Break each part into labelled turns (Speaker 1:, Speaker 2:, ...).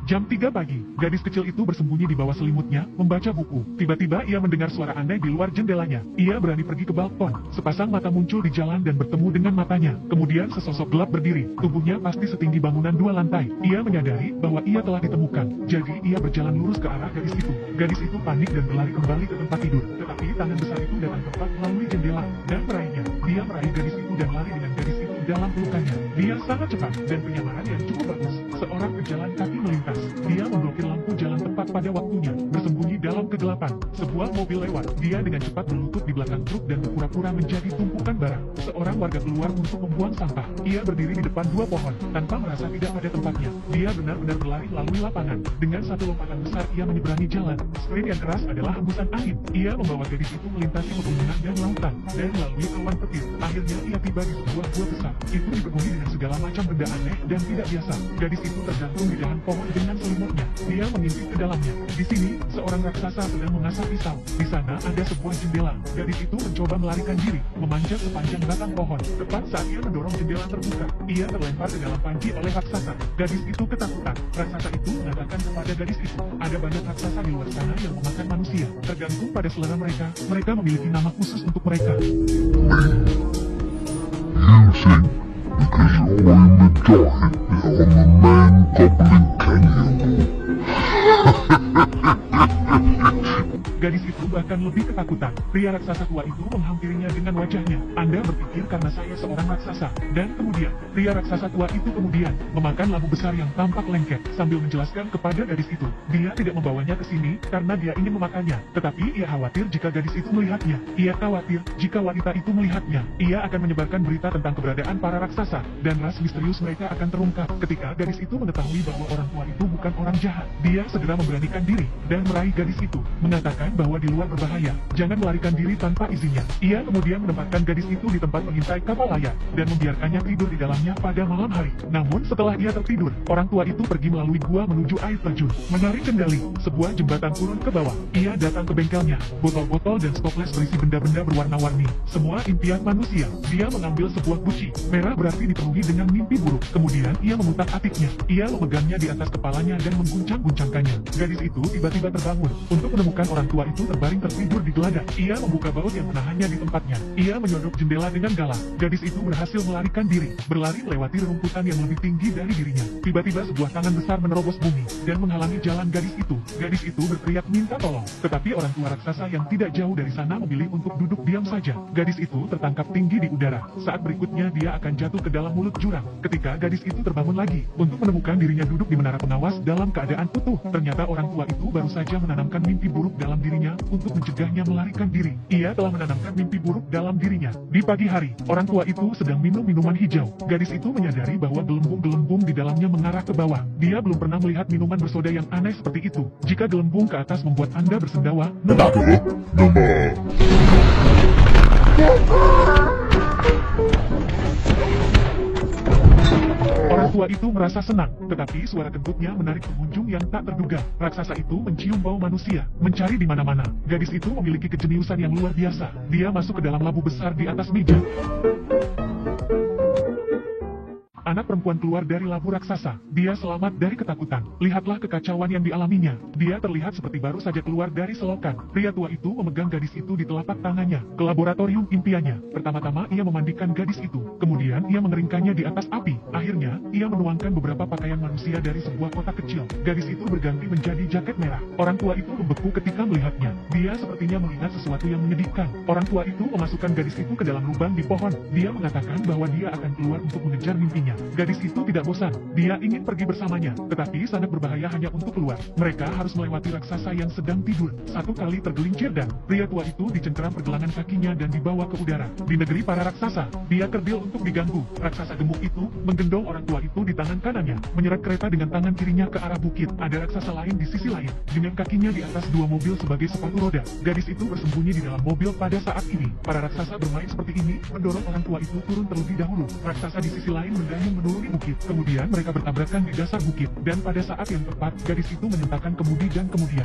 Speaker 1: Jam 3 pagi, gadis kecil itu bersembunyi di bawah selimutnya, membaca buku. Tiba-tiba ia mendengar suara aneh di luar jendelanya. Ia berani pergi ke balkon. Sepasang mata muncul di jalan dan bertemu dengan matanya. Kemudian sesosok gelap berdiri. Tubuhnya pasti setinggi bangunan 2 lantai. Ia menyadari bahwa ia telah ditemukan. Jadi ia berjalan lurus ke arah gadis itu. Gadis itu panik dan berlari kembali ke tempat tidur. Tetapi tangan besar itu datang tepat melalui jendela dan meraihnya. Dia meraih gadis itu dan lari dengan gadis itu dalam pelukannya. Dia sangat cepat dan penyamaran yang cukup bagus. Seorang pejalan kaki melintas. Dia memblokir lampu jalan tepat pada waktunya. Bersembunyi dalam kegelapan. Sebuah mobil lewat. Dia dengan cepat berlutut di belakang truk dan berpura-pura menjadi tumpukan barang. Seorang warga keluar untuk membuang sampah. Ia berdiri di depan 2 pohon, tanpa merasa tidak pada tempatnya. Dia benar-benar berlari melalui lapangan. Dengan satu lompatan besar ia menyeberangi jalan. Sprint yang keras adalah hembusan angin. Ia membawa gadis itu melintasi pegunungan dan lautan, dan melalui awan petir. Akhirnya ia tiba di sebuah gua besar. Itu dipenuhi dengan segala macam benda aneh dan tidak biasa. Gadis itu tergantung di dahan pohon dengan selimutnya. Dia mengintip ke dalamnya. Di sini, seorang raksasa sedang mengasah pisau. Di sana ada sebuah jendela. Gadis itu mencoba melarikan diri, memanjat sepanjang batang pohon. Tepat saat ia mendorong jendela terbuka, ia terlempar ke dalam panci oleh raksasa. Gadis itu ketakutan. Raksasa itu mengatakan kepada gadis itu, ada banyak raksasa di luar sana yang memakan manusia. Tergantung pada selera mereka. Mereka memiliki nama khusus untuk mereka.
Speaker 2: You think because you're in the dark that I'm a man goblin cannibal.
Speaker 1: Gadis itu bahkan lebih ketakutan. Pria raksasa tua itu menghampirinya dengan wajahnya. Anda berpikir karena saya seorang raksasa. Dan kemudian, pria raksasa tua itu kemudian memakan lampu besar yang tampak lengket sambil menjelaskan kepada gadis itu. Dia tidak membawanya ke sini karena dia ingin memakannya. Tetapi ia khawatir jika gadis itu melihatnya. Ia khawatir jika wanita itu melihatnya. Ia akan menyebarkan berita tentang keberadaan para raksasa. Dan ras misterius mereka akan terungkap. Ketika gadis itu mengetahui bahwa orang tua itu bukan orang jahat, dia segera memberanikan diri dan meraih gadis itu. Mengatakan bahwa di luar berbahaya, jangan melarikan diri tanpa izinnya. Ia kemudian menempatkan gadis itu di tempat mengintai kapal layar dan membiarkannya tidur di dalamnya pada malam hari. Namun setelah ia tertidur, orang tua itu pergi melalui gua menuju air terjun. Menarik kendali, sebuah jembatan turun ke bawah. Ia datang ke bengkelnya, botol-botol dan stoples berisi benda-benda berwarna-warni. Semua impian manusia. Dia mengambil sebuah guci. Merah berarti dipenuhi dengan mimpi buruk. Kemudian ia memutak-atiknya. Ia memegangnya di atas kepalanya dan mengguncang-guncangkannya. Gadis itu tiba-tiba terbangun untuk menemukan orang tua itu terbaring tertidur di geladak. Ia membuka baut yang menahannya di tempatnya. Ia menyodok jendela dengan galak. Gadis itu berhasil melarikan diri, berlari melewati rerumputan yang lebih tinggi dari dirinya. Tiba-tiba sebuah tangan besar menerobos bumi dan menghalangi jalan gadis itu. Gadis itu berteriak minta tolong. Tetapi orang tua raksasa yang tidak jauh dari sana memilih untuk duduk diam saja. Gadis itu tertangkap tinggi di udara. Saat berikutnya dia akan jatuh ke dalam mulut jurang. Ketika gadis itu terbangun lagi untuk menemukan dirinya duduk di menara pengawas dalam keadaan utuh, ternyata orang tua itu baru saja menanamkan mimpi buruk dalam dirinya untuk mencegahnya melarikan diri. Ia telah menanamkan mimpi buruk dalam dirinya. Di pagi hari, orang tua itu sedang minum minuman hijau. Gadis itu menyadari bahwa gelembung-gelembung di dalamnya mengarah ke bawah. Dia belum pernah melihat minuman bersoda yang aneh seperti itu. Jika gelembung ke atas membuat Anda bersendawa, orang tua itu merasa senang, tetapi suara kentutnya menarik pengunjung yang tak terduga. Raksasa itu mencium bau manusia, mencari di mana-mana. Gadis itu memiliki kejeniusan yang luar biasa. Dia masuk ke dalam labu besar di atas meja. Anak perempuan keluar dari labu raksasa. Dia selamat dari ketakutan. Lihatlah kekacauan yang dialaminya. Dia terlihat seperti baru saja keluar dari selokan. Pria tua itu memegang gadis itu di telapak tangannya ke laboratorium impiannya. Pertama-tama ia memandikan gadis itu. Kemudian ia mengeringkannya di atas api. Akhirnya, ia menuangkan beberapa pakaian manusia dari sebuah kotak kecil. Gadis itu berganti menjadi jaket merah. Orang tua itu membeku ketika melihatnya. Dia sepertinya mengingat sesuatu yang menyedihkan. Orang tua itu memasukkan gadis itu ke dalam lubang di pohon. Dia mengatakan bahwa dia akan keluar untuk mengejar mimpinya. Gadis itu tidak bosan. Dia ingin pergi bersamanya, tetapi sangat berbahaya hanya untuk keluar. Mereka harus melewati raksasa yang sedang tidur. Satu kali tergelincir dan pria tua itu dicengkeram pergelangan kakinya dan dibawa ke udara. Di negeri para raksasa, dia kerdil untuk diganggu. Raksasa gemuk itu menggendong orang tua itu di tangan kanannya, menyeret kereta dengan tangan kirinya ke arah bukit. Ada raksasa lain di sisi lain, dengan kakinya di atas 2 mobil sebagai sepatu roda. Gadis itu bersembunyi di dalam mobil pada saat ini. Para raksasa bermain seperti ini, mendorong orang tua itu turun terlebih dahulu. Raksasa di sisi lain mendayung menuruni bukit. Kemudian mereka bertabrakan di dasar bukit. Dan pada saat yang tepat, gadis itu menyentakkan kemudi dan kemudian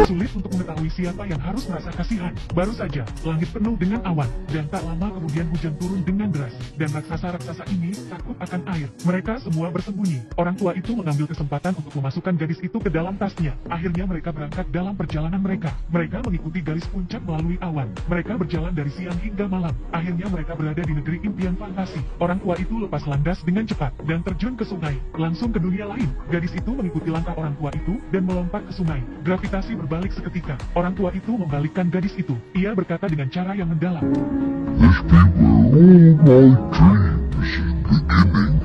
Speaker 1: sulit untuk mengetahui mengetahui siapa yang harus merasa kasihan. Baru saja, langit penuh dengan awan, dan tak lama kemudian hujan turun dengan deras. Dan raksasa-raksasa ini takut akan air. Mereka semua bersembunyi. Orang tua itu mengambil kesempatan untuk memasukkan gadis itu ke dalam tasnya. Akhirnya mereka berangkat dalam perjalanan mereka. Mereka mengikuti garis puncak melalui awan. Mereka berjalan dari siang hingga malam. Akhirnya mereka berada di negeri impian fantasi. Orang tua itu lepas landas dengan cepat dan terjun ke sungai, langsung ke dunia lain. Gadis itu mengikuti langkah orang tua itu dan melompat ke sungai. Gravitasi berbalik seketika. Orang tua itu membalikkan gadis itu. Ia berkata dengan cara yang mendalam.
Speaker 2: These people all my dreams beginning.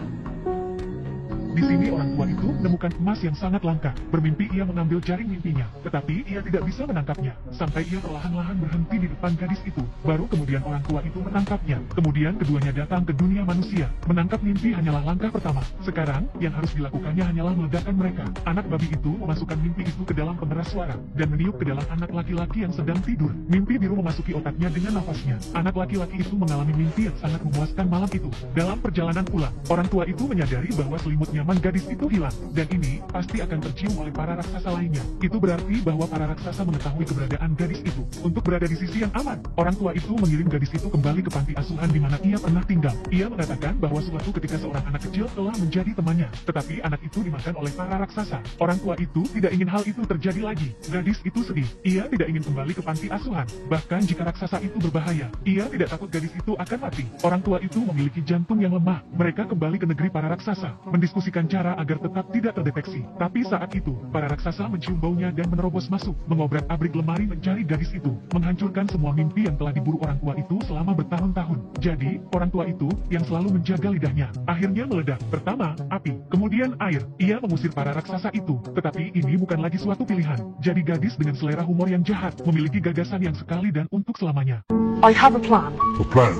Speaker 1: Di sini orang tua itu menemukan emas yang sangat langka. Bermimpi ia mengambil jaring mimpinya, tetapi ia tidak bisa menangkapnya. Sampai ia perlahan-lahan berhenti di depan gadis itu. Baru kemudian orang tua itu menangkapnya. Kemudian keduanya datang ke dunia manusia. Menangkap mimpi hanyalah langkah pertama. Sekarang, yang harus dilakukannya hanyalah meledakkan mereka. Anak babi itu memasukkan mimpi itu ke dalam pengeras suara, dan meniup ke dalam anak laki-laki yang sedang tidur. Mimpi biru memasuki otaknya dengan nafasnya. Anak laki-laki itu mengalami mimpi yang sangat memuaskan malam itu. Dalam perjalanan pulang, orang tua itu menyadari bahwa selimut nyaman gadis itu hilang, dan ini pasti akan tercium oleh para raksasa lainnya. Itu berarti bahwa para raksasa mengetahui keberadaan gadis itu. Untuk berada di sisi yang aman, orang tua itu mengirim gadis itu kembali ke panti asuhan di mana ia pernah tinggal. Ia mengatakan bahwa suatu ketika seorang anak kecil telah menjadi temannya, tetapi anak itu dimakan oleh para raksasa. Orang tua itu tidak ingin hal itu terjadi lagi. Gadis itu sedih. Ia tidak ingin kembali ke panti asuhan. Bahkan jika raksasa itu berbahaya, ia tidak takut gadis itu akan mati. Orang tua itu memiliki jantung yang lemah. Mereka kembali ke negeri para raksasa, mendiskusikan cara agar tetap tidak terdeteksi. Tapi saat itu, para raksasa mencium baunya dan menerobos masuk, mengobrak-abrik lemari mencari gadis itu, menghancurkan semua mimpi yang telah diburu orang tua itu selama bertahun-tahun. Jadi, orang tua itu, yang selalu menjaga lidahnya, akhirnya meledak. Pertama, api, kemudian air. Ia mengusir para raksasa itu, tetapi ini bukan lagi suatu pilihan. Jadi gadis dengan selera humor yang jahat, memiliki gagasan yang sekali dan untuk selamanya.
Speaker 3: I have a plan.
Speaker 2: A plan.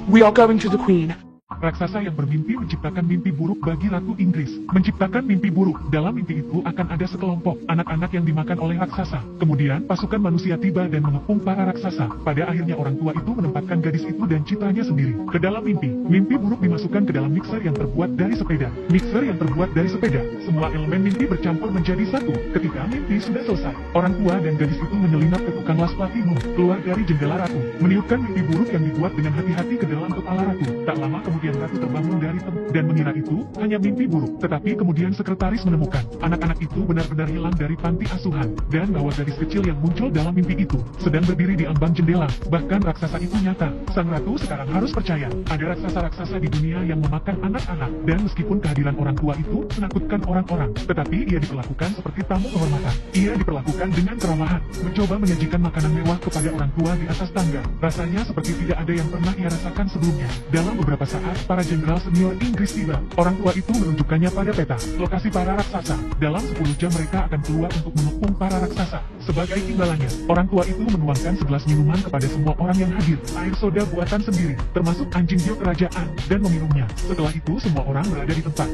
Speaker 3: We are going to the Queen.
Speaker 1: Raksasa yang bermimpi menciptakan mimpi buruk bagi Ratu Inggris. Menciptakan mimpi buruk. Dalam mimpi itu akan ada sekelompok anak-anak yang dimakan oleh raksasa. Kemudian pasukan manusia tiba dan mengepung para raksasa. Pada akhirnya orang tua itu menempatkan gadis itu dan citranya sendiri ke dalam mimpi. Mimpi buruk dimasukkan ke dalam mixer yang terbuat dari sepeda. Mixer yang terbuat dari sepeda. Semua elemen mimpi bercampur menjadi satu. Ketika mimpi sudah selesai, orang tua dan gadis itu menyelinap ke tukang las platinum, keluar dari jendela ratu, meniupkan mimpi buruk yang dibuat dengan hati-hati ke dalam kepala ratu. Tak lama kemudian ratu terbangun dari tempat dan mengira itu hanya mimpi buruk. Tetapi kemudian sekretaris menemukan anak-anak itu benar-benar hilang dari panti asuhan, dan bahwa gadis kecil yang muncul dalam mimpi itu sedang berdiri di ambang jendela. Bahkan raksasa itu nyata. Sang ratu sekarang harus percaya ada raksasa-raksasa di dunia yang memakan anak-anak, dan meskipun kehadiran orang tua itu menakutkan orang-orang, tetapi ia diperlakukan seperti tamu kehormatan. Ia diperlakukan dengan keramahan, mencoba menyajikan makanan mewah kepada orang tua di atas tangga. Rasanya seperti tidak ada yang pernah ia rasakan sebelumnya. Dalam beberapa saat, para jenderal senior Inggris tiba. Orang tua itu menunjukkannya pada peta lokasi para raksasa. Dalam 10 jam mereka akan keluar untuk mengepung para raksasa. Sebagai imbalannya, orang tua itu menuangkan segelas minuman kepada semua orang yang hadir. Air soda buatan sendiri, termasuk anjing Dio kerajaan, dan meminumnya. Setelah itu semua orang berada di tempat.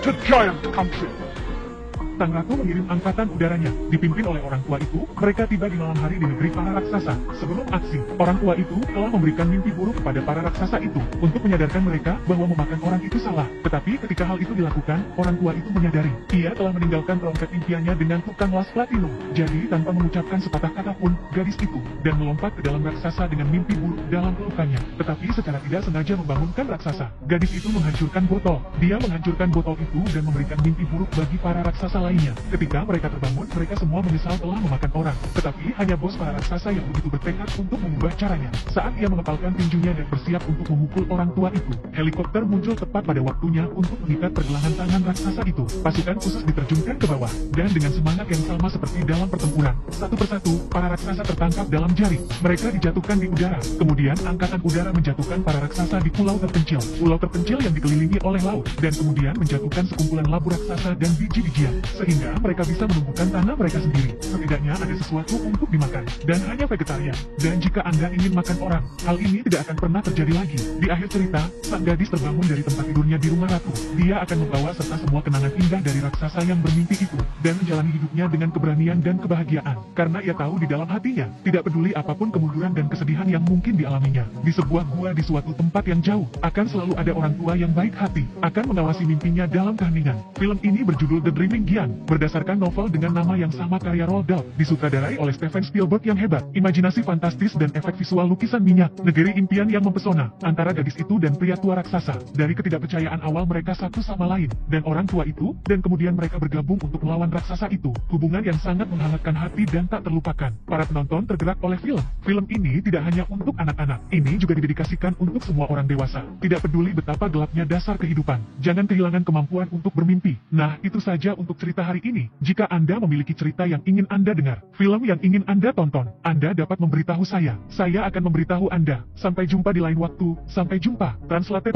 Speaker 3: To giant country.
Speaker 1: Sang ratu mengirim angkatan udaranya, dipimpin oleh orang tua itu. Mereka tiba di malam hari di negeri para raksasa. Sebelum aksi, orang tua itu telah memberikan mimpi buruk kepada para raksasa itu untuk menyadarkan mereka bahwa memakan orang itu salah. Tetapi ketika hal itu dilakukan, orang tua itu menyadari ia telah meninggalkan perangkat impiannya dengan tukang las platinum. Jadi tanpa mengucapkan sepatah kata pun, gadis itu dan melompat ke dalam raksasa dengan mimpi buruk dalam pelukannya. Tetapi secara tidak sengaja membangunkan raksasa. Gadis itu menghancurkan botol. Dia menghancurkan botol itu dan memberikan mimpi buruk bagi para raksasa lainnya. Ketika mereka terbangun, mereka semua menyesal telah memakan orang. Tetapi hanya bos para raksasa yang begitu bertekad untuk mengubah caranya. Saat ia mengepalkan tinjunya dan bersiap untuk memukul orang tua itu, helikopter muncul tepat pada waktunya untuk mengikat pergelangan tangan raksasa itu. Pasukan khusus diterjunkan ke bawah, dan dengan semangat yang sama seperti dalam pertempuran, satu persatu, para raksasa tertangkap dalam jaring. Mereka dijatuhkan di udara. Kemudian, angkatan udara menjatuhkan para raksasa di pulau terpencil. Pulau terpencil yang dikelilingi oleh laut, dan kemudian menjatuhkan sekumpulan labu raksasa dan biji-bijian. sehingga mereka bisa menumbuhkan tanah mereka sendiri. Setidaknya ada sesuatu untuk dimakan, dan hanya vegetarian. Dan jika Anda ingin makan orang, hal ini tidak akan pernah terjadi lagi. Di akhir cerita, sang gadis terbangun dari tempat tidurnya di rumah ratu. Dia akan membawa serta semua kenangan indah dari raksasa yang bermimpi itu, dan menjalani hidupnya dengan keberanian dan kebahagiaan. Karena ia tahu di dalam hatinya, tidak peduli apapun kemunduran dan kesedihan yang mungkin dialaminya. Di sebuah gua di suatu tempat yang jauh, akan selalu ada orang tua yang baik hati, akan mengawasi mimpinya dalam keheningan. Film ini berjudul The Dreaming Giant, berdasarkan novel dengan nama yang sama karya Roald Dahl, disutradarai oleh Steven Spielberg yang hebat. Imajinasi fantastis dan efek visual lukisan minyak, negeri impian yang mempesona, antara gadis itu dan pria tua raksasa. Dari ketidakpercayaan awal mereka satu sama lain, dan orang tua itu, dan kemudian mereka bergabung untuk melawan raksasa itu. Hubungan yang sangat menghangatkan hati dan tak terlupakan. Para penonton tergerak oleh film. Film ini tidak hanya untuk anak-anak, ini juga didedikasikan untuk semua orang dewasa. Tidak peduli betapa gelapnya dasar kehidupan, jangan kehilangan kemampuan untuk bermimpi. Nah, itu saja untuk cerita hari ini. Jika Anda memiliki cerita yang ingin Anda dengar, film yang ingin Anda tonton, Anda dapat memberitahu saya. Saya akan memberitahu Anda. Sampai jumpa di lain waktu. Sampai jumpa. Translated.